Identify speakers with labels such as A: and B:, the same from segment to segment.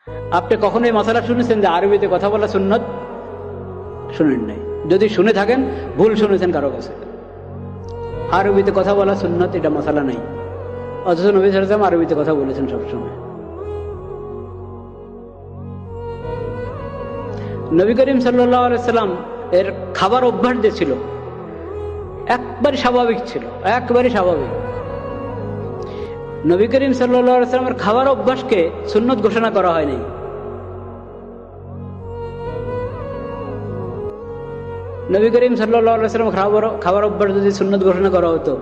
A: আপনি কখনো এই মশালা শুনেছেন যে আরবিতে কথা বলা সুন্নত? শুনেন নাই। যদি শুনে থাকেন ভুল শুনেছেন কারো কাছে। আরবিতে কথা বলা সুন্নত এটা মশালা নাই, অথচ নবী সাল্লাল্লাহু আলাইহি ওয়াসাল্লাম আরবিতে কথা বলেছেন সবসময়। নবী করিম সাল্লাল্লাহু আলাইহি সাল্লাম এর খাবার অভ্যাস যে ছিল একবারে স্বাভাবিক ছিল, একবারে স্বাভাবিক। নবী করিম সাল্লাল্লাহু আলাইহি সাল্লামের খাবার অভ্যাসকে সুন্নত ঘোষণা করা হয়নি। নবী করিম সাল্লাল্লাহু আলাইহি সাল্লাম খাবার অভ্যাস যদি সুন্নত ঘোষণা করা হতো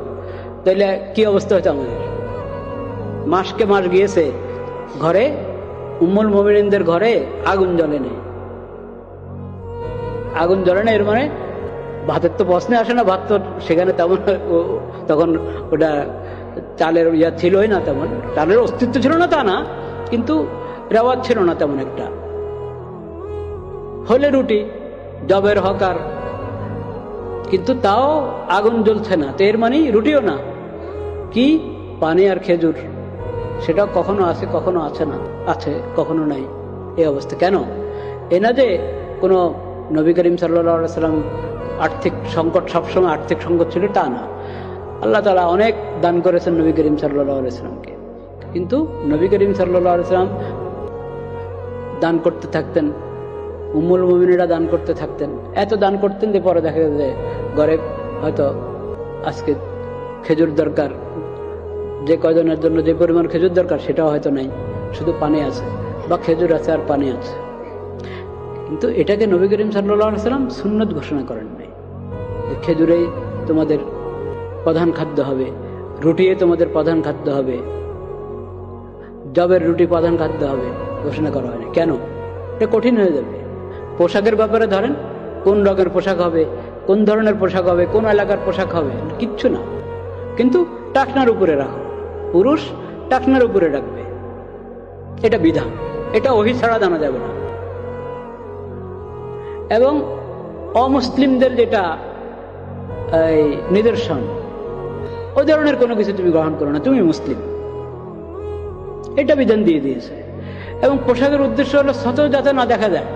A: তাহলে কি অবস্থা হতো আমাদের? মাসকে মাস গিয়েছে, ঘরে উম্মুল মুমিনিনদের ঘরে আগুন জ্বলে নেই। আগুন জ্বলে না এর মানে ভাতের তো প্রশ্নে আসে না, ভাত তো সেখানে তেমন তখন ওটা চালের ইয়া ছিলই না, তেমন চালের অস্তিত্ব ছিল না তা না, কিন্তু রেওয়াজ ছিল না তেমন একটা। হলে রুটি জবের হকার, কিন্তু তাও আগুন জ্বলছে না, তো এর মানে রুটিও না, কি পানি আর খেজুর, সেটা কখনো আছে কখনো আছে না, আছে কখনো নাই, এই অবস্থা। কেন? এ না যে কোনো নবী করিম সাল্লাল্লাহু আলাইহি সাল্লাম আর্থিক সংকট, সবসময় আর্থিক সংকট ছিল তা না। আল্লাহ তাআলা অনেক দান করেছেন নবী করিম সাল্লাল্লাহু আলাইহি সাল্লামকে, কিন্তু নবী করিম সাল্লাল্লাহু আলাইহি সাল্লাম দান করতে থাকতেন, উম্মুল মুমিনিনরা দান করতে থাকতেন, এত দান করতেন যে পরে দেখা যায় ঘরে হয়তো আজকে খেজুর দরকার, যে কয়জনের জন্য যে পরিমাণ খেজুর দরকার সেটাও হয়তো নাই, শুধু পানি আছে, বা খেজুর আছে আর পানি আছে। কিন্তু এটাকে নবী করিম সাল্লাল্লাহু আলাইহি সাল্লাম সুন্নত ঘোষণা করেন নাই, খেজুরেই তোমাদের প্রধান খাদ্য হবে, রুটিয়ে তোমাদের প্রধান খাদ্য হবে, জবের রুটি প্রধান খাদ্য হবে, ঘোষণা করা হয়নি। কেন? এটা কঠিন হয়ে যাবে। পোশাকের ব্যাপারে ধরেন, কোন রঙের পোশাক হবে, কোন ধরনের পোশাক হবে, কোন এলাকার পোশাক হবে, কিচ্ছু না, কিন্তু টাকনার উপরে রাখো, পুরুষ টাকনার উপরে রাখবে, এটা বিধান, এটা ওহী ছাড়া জানা যাবে না। এবং অমুসলিমদের যেটা এই নিদর্শন, ওই ধরনের কোনো কিছু তুমি গ্রহণ করো না, তুমি মুসলিম, এটা বিধান দিয়ে দিয়েছে। এবং পোশাকের উদ্দেশ্য হলো সতর যাতে না দেখা যায়,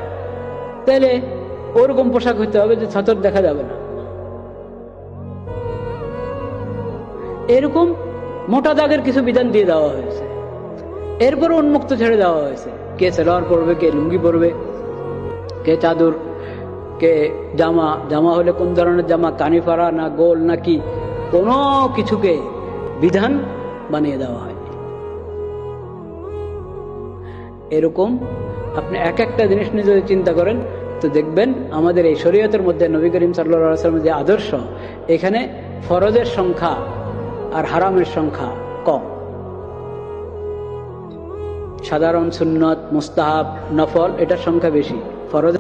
A: তাহলে ওরকম পোশাক হইতে হবে যে সতর দেখা যাবে না। এরকম মোটা দাগের কিছু বিধান দিয়ে দেওয়া হয়েছে, এরপরে উন্মুক্ত ছেড়ে দেওয়া হয়েছে, কে সালোয়ার পরবে, কে লুঙ্গি পরবে, কে চাদর, কে জামা, জামা হলে কোন ধরনের জামা, কানিফারা না গোল নাকি, কোনো কিছুকে বিধান বানিয়ে দেওয়া হয়নি। এরকম আপনি এক একটা জিনিস নিয়ে যদি চিন্তা করেন তো দেখবেন আমাদের এই শরীয়তের মধ্যে নবী করিম সাল্লাল্লাহু আলাইহি ওয়াসাল্লামের যে আদর্শ, এখানে ফরজের সংখ্যা আর হারামের সংখ্যা কম। সাধারণ সুন্নত, মুস্তাহাব, নফল এটার সংখ্যা বেশি, ফরজ